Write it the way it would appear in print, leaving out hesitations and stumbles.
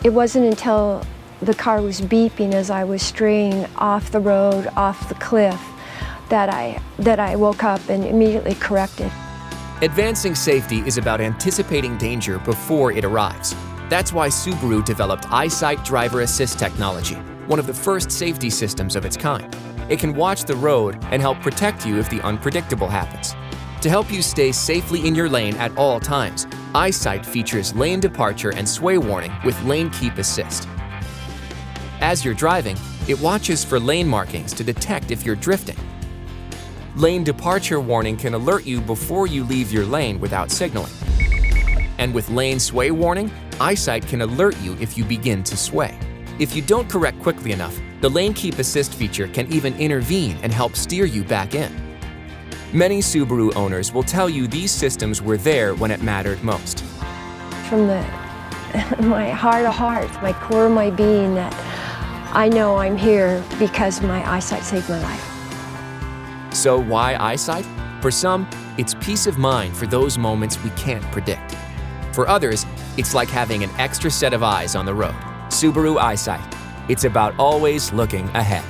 It wasn't until the car was beeping as I was straying off the road, off the cliff, that I woke up and immediately corrected. Advancing safety is about anticipating danger before it arrives. That's why Subaru developed EyeSight driver assist technology, one of the first safety systems of its kind. It can watch the road and help protect you if the unpredictable happens. To help you stay safely in your lane at all times, EyeSight features lane departure and sway warning with lane keep assist. As you're driving, it watches for lane markings to detect if you're drifting. Lane departure warning can alert you before you leave your lane without signaling. And with lane sway warning, EyeSight can alert you if you begin to sway. If you don't correct quickly enough, the lane keep assist feature can even intervene and help steer you back in. Many Subaru owners will tell you these systems were there when it mattered most. From my heart of hearts, my core of my being, that I know I'm here because my EyeSight saved my life. So why EyeSight? For some, it's peace of mind for those moments we can't predict. For others, it's like having an extra set of eyes on the road. Subaru EyeSight. It's about always looking ahead.